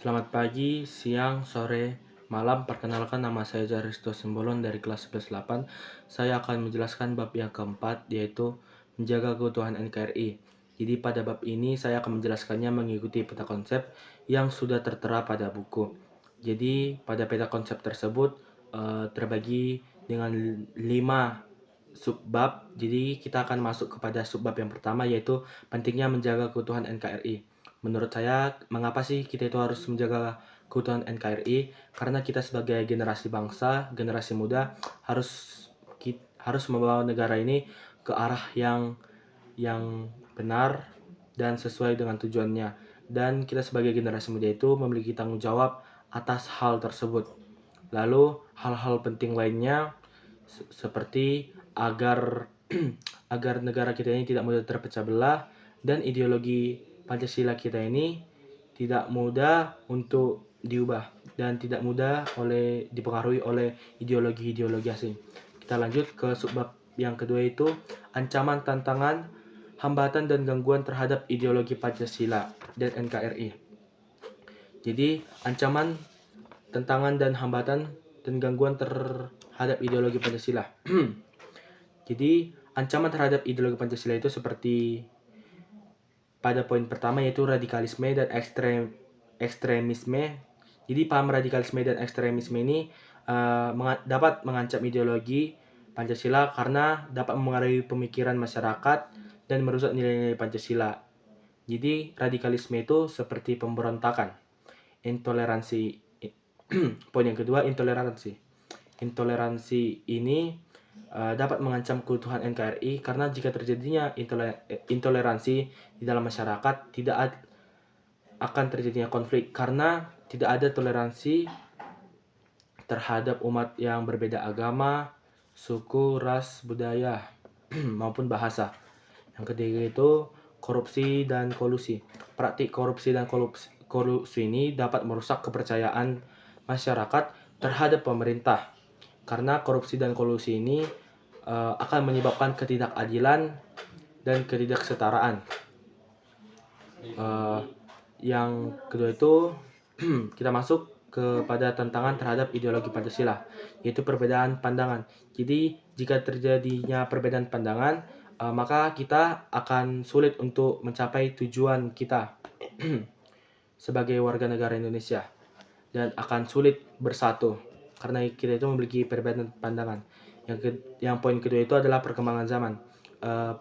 Selamat pagi, siang, sore, malam. Perkenalkan, nama saya Jaristo Simbolon dari kelas 11-8. Saya akan menjelaskan bab yang keempat, yaitu menjaga keutuhan NKRI. Jadi pada bab ini saya akan menjelaskannya mengikuti peta konsep yang sudah tertera pada buku. Jadi pada peta konsep tersebut terbagi dengan 5 subbab. Jadi kita akan masuk kepada subbab yang pertama, yaitu pentingnya menjaga keutuhan NKRI. Menurut saya, mengapa sih kita itu harus menjaga keutuhan NKRI? Karena kita sebagai generasi bangsa, generasi muda harus membawa negara ini ke arah yang benar dan sesuai dengan tujuannya. Dan kita sebagai generasi muda itu memiliki tanggung jawab atas hal tersebut. Lalu hal-hal penting lainnya seperti agar agar negara kita ini tidak mudah terpecah belah dan ideologi Pancasila kita ini tidak mudah untuk diubah dan tidak mudah dipengaruhi oleh ideologi-ideologi asing. Kita lanjut ke subbab yang kedua, itu ancaman, tantangan, hambatan dan gangguan terhadap ideologi Pancasila dan NKRI. Jadi ancaman, tantangan dan hambatan dan gangguan terhadap ideologi Pancasila. Jadi ancaman terhadap ideologi Pancasila itu seperti pada poin pertama, yaitu radikalisme dan ekstremisme. Jadi paham radikalisme dan ekstremisme ini dapat mengancam ideologi Pancasila karena dapat mempengaruhi pemikiran masyarakat dan merusak nilai-nilai Pancasila. Jadi radikalisme itu seperti pemberontakan. Intoleransi. Poin yang kedua, intoleransi. Intoleransi ini dapat mengancam keutuhan NKRI karena jika terjadinya intoleransi di dalam masyarakat, tidak akan terjadinya konflik karena tidak ada toleransi terhadap umat yang berbeda agama, suku, ras, budaya, maupun bahasa. Yang ketiga itu korupsi dan kolusi. Praktik korupsi dan kolusi ini dapat merusak kepercayaan masyarakat terhadap pemerintah. Karena korupsi dan kolusi ini akan menyebabkan ketidakadilan dan ketidaksetaraan. Yang kedua itu kita masuk kepada tantangan terhadap ideologi Pancasila, yaitu perbedaan pandangan. Jadi jika terjadinya perbedaan pandangan, maka kita akan sulit untuk mencapai tujuan kita sebagai warga negara Indonesia dan akan sulit bersatu karena kita itu memiliki perbedaan pandangan. Yang poin kedua itu adalah perkembangan zaman.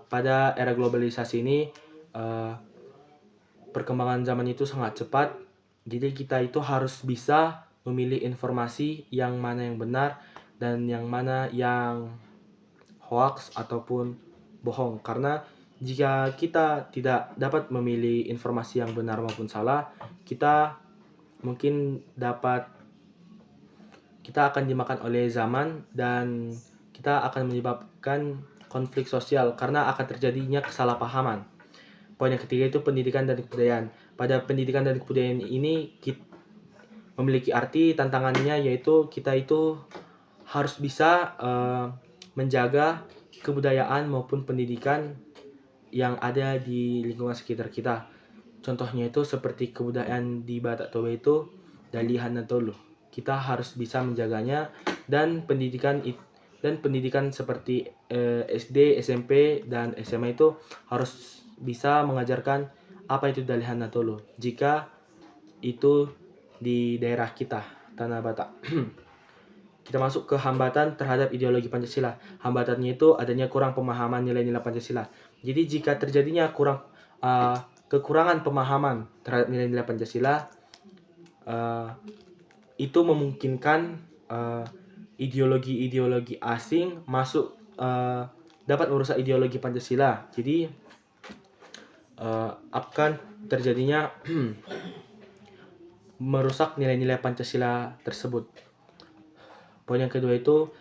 Pada era globalisasi ini, perkembangan zaman itu sangat cepat. Jadi kita itu harus bisa memilih informasi yang mana yang benar dan yang mana yang hoax ataupun bohong. Karena jika kita tidak dapat memilih informasi yang benar maupun salah, kita akan dimakan oleh zaman dan kita akan menyebabkan konflik sosial karena akan terjadinya kesalahpahaman. Poin yang ketiga itu pendidikan dan kebudayaan. Pada pendidikan dan kebudayaan ini memiliki arti tantangannya, yaitu kita itu harus bisa menjaga kebudayaan maupun pendidikan yang ada di lingkungan sekitar kita. Contohnya itu seperti kebudayaan di Batak Toba itu Dalihan Tolu. Kita harus bisa menjaganya dan pendidikan seperti SD, SMP dan SMA itu harus bisa mengajarkan apa itu Dalihan Tolu jika itu di daerah kita, Tanah Batak. Kita masuk ke hambatan terhadap ideologi Pancasila. Hambatannya itu adanya kurang pemahaman nilai-nilai Pancasila. Jadi jika terjadinya kekurangan pemahaman terhadap nilai-nilai Pancasila, itu memungkinkan ideologi-ideologi asing masuk, dapat merusak ideologi Pancasila. Jadi akan terjadinya merusak nilai-nilai Pancasila tersebut. Poin yang kedua itu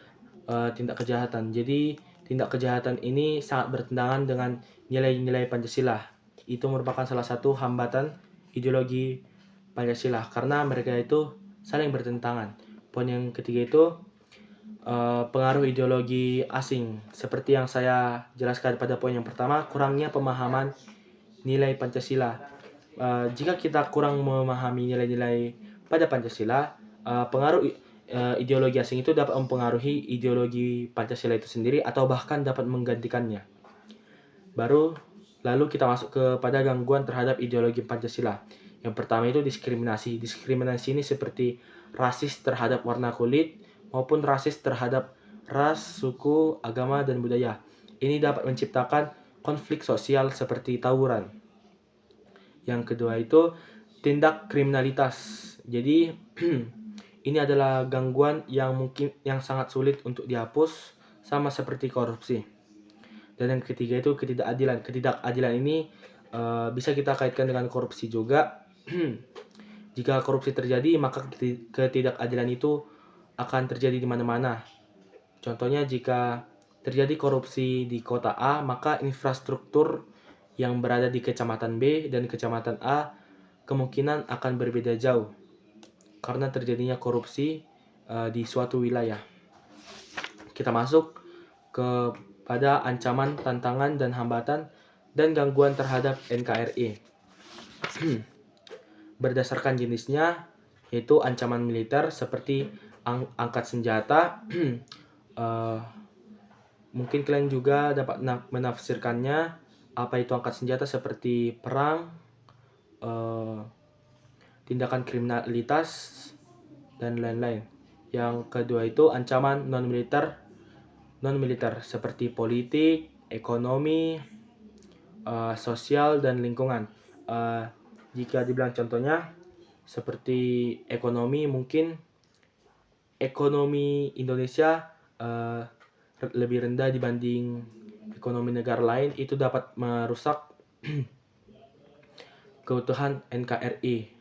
tindak kejahatan. Jadi tindak kejahatan ini sangat bertentangan dengan nilai-nilai Pancasila. Itu merupakan salah satu hambatan ideologi Pancasila karena mereka itu saling bertentangan. Poin yang ketiga itu pengaruh ideologi asing. Seperti yang saya jelaskan pada poin yang pertama, kurangnya pemahaman nilai Pancasila. jika kita kurang memahami nilai-nilai pada Pancasila, pengaruh ideologi asing itu dapat mempengaruhi ideologi Pancasila itu sendiri atau bahkan dapat menggantikannya. Lalu kita masuk kepada gangguan terhadap ideologi Pancasila. Yang pertama itu diskriminasi. Diskriminasi ini seperti rasis terhadap warna kulit maupun rasis terhadap ras, suku, agama, dan budaya. Ini dapat menciptakan konflik sosial seperti tawuran. Yang kedua itu tindak kriminalitas. Jadi ini adalah gangguan yang sangat sulit untuk dihapus, sama seperti korupsi. Dan yang ketiga itu ketidakadilan. Ketidakadilan ini bisa kita kaitkan dengan korupsi juga. Jika korupsi terjadi, maka ketidakadilan itu akan terjadi di mana-mana. Contohnya, jika terjadi korupsi di kota A, maka infrastruktur yang berada di kecamatan B dan kecamatan A kemungkinan akan berbeda jauh karena terjadinya korupsi di suatu wilayah. Kita masuk kepada ancaman, tantangan, dan hambatan dan gangguan terhadap NKRI. Berdasarkan jenisnya, yaitu ancaman militer seperti angkat senjata. Mungkin kalian juga dapat menafsirkannya, apa itu angkat senjata, seperti perang, tindakan kriminalitas, dan lain-lain. Yang kedua itu ancaman non-militer seperti politik, ekonomi, sosial, dan lingkungan. Jika dibilang contohnya seperti ekonomi, mungkin ekonomi Indonesia lebih rendah dibanding ekonomi negara lain, itu dapat merusak keutuhan NKRI.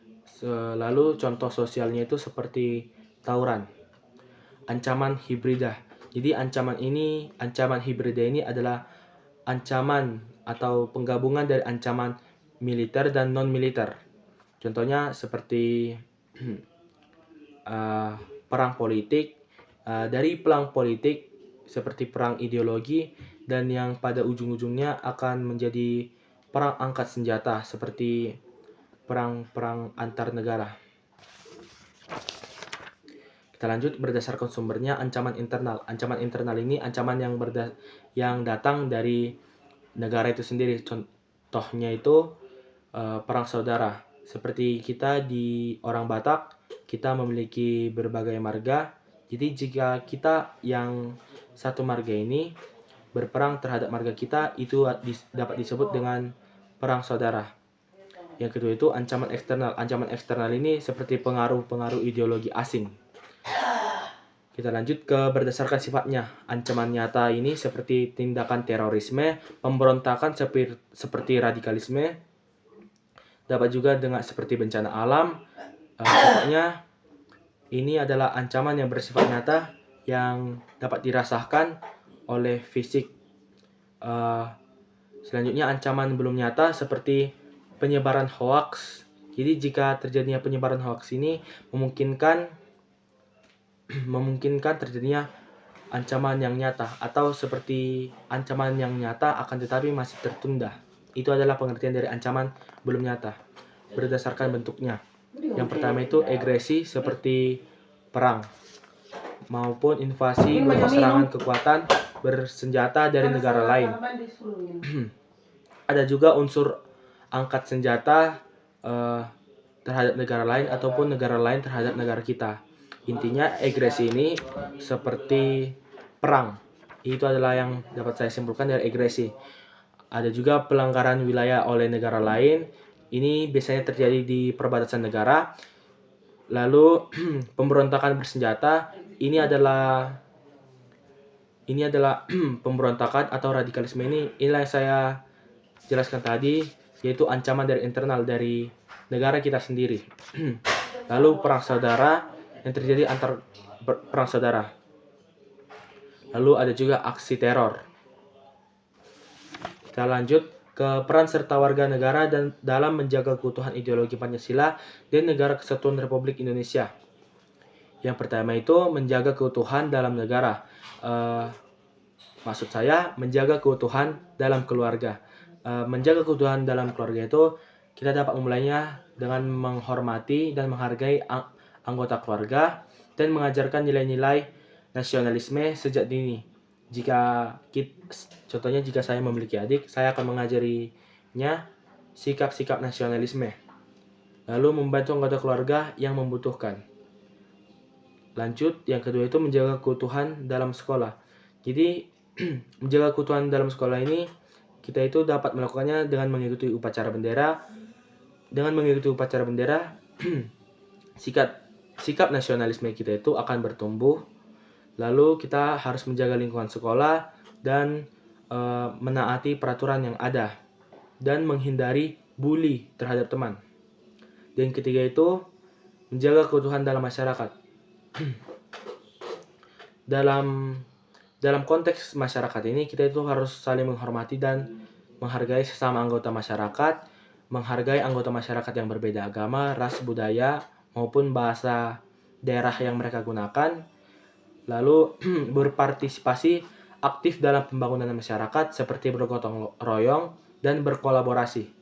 Lalu contoh sosialnya itu seperti tawuran. Ancaman hibrida. Jadi ancaman hibrida ini adalah ancaman atau penggabungan dari ancaman militer dan non-militer. Contohnya seperti perang politik, dari perang politik seperti perang ideologi, dan yang pada ujung-ujungnya akan menjadi perang angkat senjata seperti perang-perang antar negara. Kita lanjut berdasarkan sumbernya. Ancaman internal. Ancaman internal ini ancaman yang datang dari negara itu sendiri. Contohnya itu perang saudara. Seperti kita di orang Batak, kita memiliki berbagai marga. Jadi jika kita yang satu marga ini berperang terhadap marga kita, itu dapat disebut dengan perang saudara. Yang kedua itu ancaman eksternal. Ancaman eksternal ini seperti pengaruh-pengaruh ideologi asing. Kita lanjut ke berdasarkan sifatnya. Ancaman nyata ini seperti tindakan terorisme, pemberontakan seperti radikalisme, dapat juga dengan seperti bencana alam. Pokoknya ini adalah ancaman yang bersifat nyata yang dapat dirasakan oleh fisik. Selanjutnya ancaman belum nyata seperti penyebaran hoaks. Jadi jika terjadinya penyebaran hoaks ini memungkinkan terjadinya ancaman yang nyata, atau seperti ancaman yang nyata akan tetapi masih tertunda. Itu adalah pengertian dari ancaman belum nyata berdasarkan bentuknya. Yang pertama itu agresi seperti perang maupun invasi berupa serangan kekuatan bersenjata dari negara lain. Ada juga unsur angkat senjata terhadap negara lain ataupun negara lain terhadap negara kita. Intinya agresi ini seperti perang. Itu adalah yang dapat saya simpulkan dari agresi. Ada juga pelanggaran wilayah oleh negara lain. Ini biasanya terjadi di perbatasan negara. Lalu pemberontakan bersenjata, ini adalah pemberontakan atau radikalisme ini. Inilah yang saya jelaskan tadi, yaitu ancaman dari internal dari negara kita sendiri. Lalu perang saudara yang terjadi antar perang saudara. Lalu ada juga aksi teror. Kita lanjut ke peran serta warga negara dan dalam menjaga keutuhan ideologi Pancasila dan Negara Kesatuan Republik Indonesia. Yang pertama itu menjaga keutuhan dalam negara. Maksud saya menjaga keutuhan dalam keluarga. Menjaga keutuhan dalam keluarga itu kita dapat memulainya dengan menghormati dan menghargai anggota keluarga dan mengajarkan nilai-nilai nasionalisme sejak dini. Contohnya jika saya memiliki adik, saya akan mengajarinya sikap-sikap nasionalisme. Lalu membantu anggota keluarga yang membutuhkan. Lanjut, yang kedua itu menjaga keutuhan dalam sekolah. Jadi menjaga keutuhan dalam sekolah ini kita itu dapat melakukannya dengan mengikuti upacara bendera. Dengan mengikuti upacara bendera, sikap nasionalisme kita itu akan bertumbuh. Lalu kita harus menjaga lingkungan sekolah dan menaati peraturan yang ada dan menghindari bully terhadap teman. Dan ketiga itu menjaga keutuhan dalam masyarakat. Dalam konteks masyarakat ini kita itu harus saling menghormati dan menghargai sesama anggota masyarakat, menghargai anggota masyarakat yang berbeda agama, ras, budaya, maupun bahasa daerah yang mereka gunakan. Lalu berpartisipasi aktif dalam pembangunan masyarakat seperti bergotong royong dan berkolaborasi.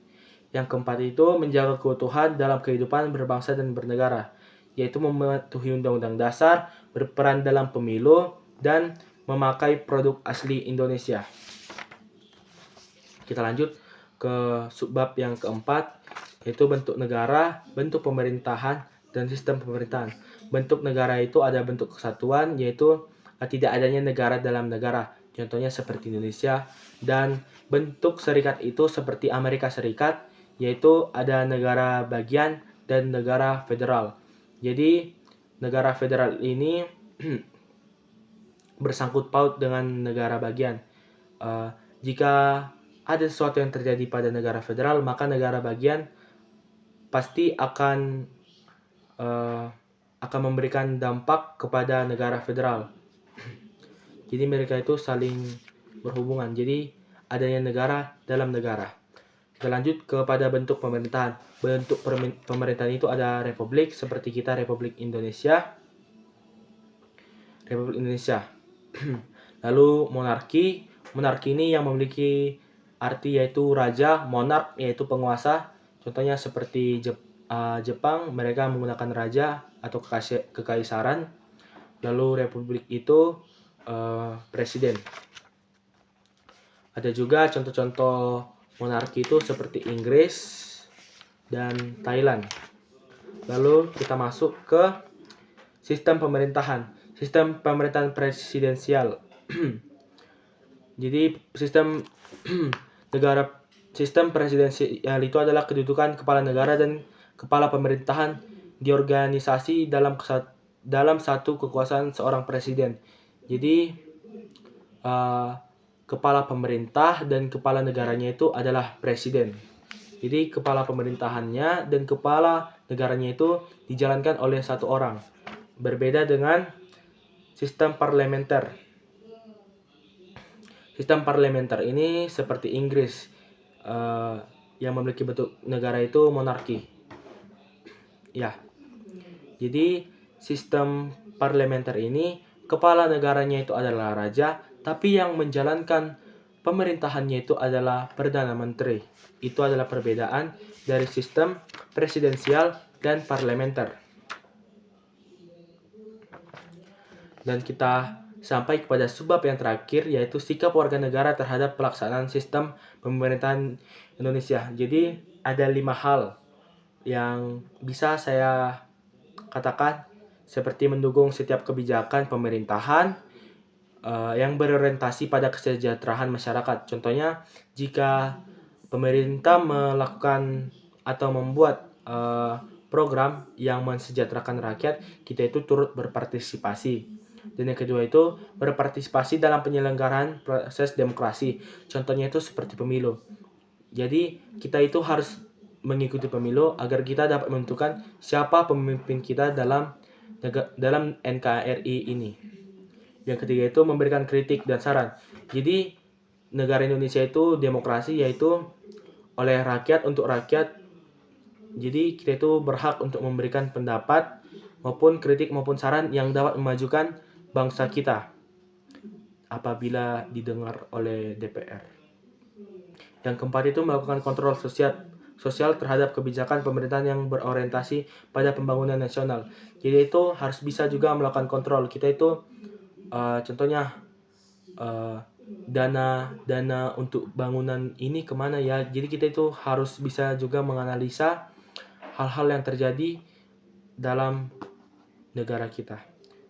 Yang keempat itu menjaga keutuhan dalam kehidupan berbangsa dan bernegara, yaitu mematuhi Undang-Undang Dasar, berperan dalam pemilu, dan memakai produk asli Indonesia. Kita lanjut ke subbab yang keempat, yaitu bentuk negara, bentuk pemerintahan, dan sistem pemerintahan. Bentuk negara itu ada bentuk kesatuan, yaitu tidak adanya negara dalam negara, contohnya seperti Indonesia, dan bentuk serikat itu seperti Amerika Serikat, yaitu ada negara bagian dan negara federal. Jadi negara federal ini bersangkut paut dengan negara bagian. Jika ada sesuatu yang terjadi pada negara federal, maka negara bagian pasti akan memberikan dampak kepada negara federal. Jadi mereka itu saling berhubungan. Jadi adanya negara dalam negara. Kita lanjut kepada bentuk pemerintahan. Bentuk pemerintahan itu ada republik, seperti kita Republik Indonesia. Lalu monarki. Monarki ini yang memiliki arti yaitu raja, monark yaitu penguasa. Contohnya seperti Jepang, mereka menggunakan raja atau kekaisaran. Lalu republik itu presiden. Ada juga contoh-contoh monarki itu seperti Inggris dan Thailand. Lalu kita masuk ke sistem pemerintahan. Sistem pemerintahan presidensial. Jadi sistem presidensial itu adalah kedudukan kepala negara dan kepala pemerintahan di organisasi dalam satu kekuasaan seorang presiden. Jadi kepala pemerintah dan kepala negaranya itu adalah presiden. Jadi kepala pemerintahannya dan kepala negaranya itu dijalankan oleh satu orang. Berbeda dengan sistem parlementer. Sistem parlementer ini seperti Inggris yang memiliki bentuk negara itu monarki. Ya. Jadi sistem parlementer ini kepala negaranya itu adalah raja, tapi yang menjalankan pemerintahannya itu adalah Perdana Menteri. Itu adalah perbedaan dari sistem presidensial dan parlementer. Dan kita sampai kepada subbab yang terakhir, yaitu sikap warga negara terhadap pelaksanaan sistem pemerintahan Indonesia. Jadi ada 5 hal yang bisa saya katakan, seperti mendukung setiap kebijakan pemerintahan yang berorientasi pada kesejahteraan masyarakat. Contohnya, jika pemerintah melakukan atau membuat program yang mensejahterakan rakyat, kita itu turut berpartisipasi. Dan yang kedua itu berpartisipasi dalam penyelenggaraan proses demokrasi. Contohnya itu seperti pemilu. Jadi kita itu harus mengikuti pemilu agar kita dapat menentukan siapa pemimpin kita dalam NKRI ini. Yang ketiga itu memberikan kritik dan saran. Jadi negara Indonesia itu demokrasi, yaitu oleh rakyat untuk rakyat. Jadi kita itu berhak untuk memberikan pendapat maupun kritik maupun saran yang dapat memajukan bangsa kita apabila didengar oleh DPR. Yang keempat itu melakukan kontrol sosial sosial terhadap kebijakan pemerintahan yang berorientasi pada pembangunan nasional. Jadi itu harus bisa juga melakukan kontrol. Kita itu contohnya dana untuk bangunan ini kemana ya. Jadi kita itu harus bisa juga menganalisa hal-hal yang terjadi dalam negara kita.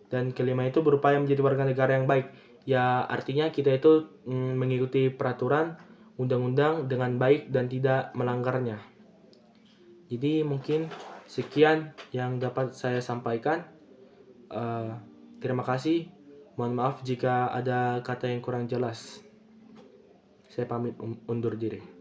Dan kelima itu berupaya menjadi warga negara yang baik. Ya artinya kita itu mengikuti peraturan undang-undang dengan baik dan tidak melanggarnya. Jadi mungkin sekian yang dapat saya sampaikan. Terima kasih. Mohon maaf jika ada kata yang kurang jelas. Saya pamit undur diri.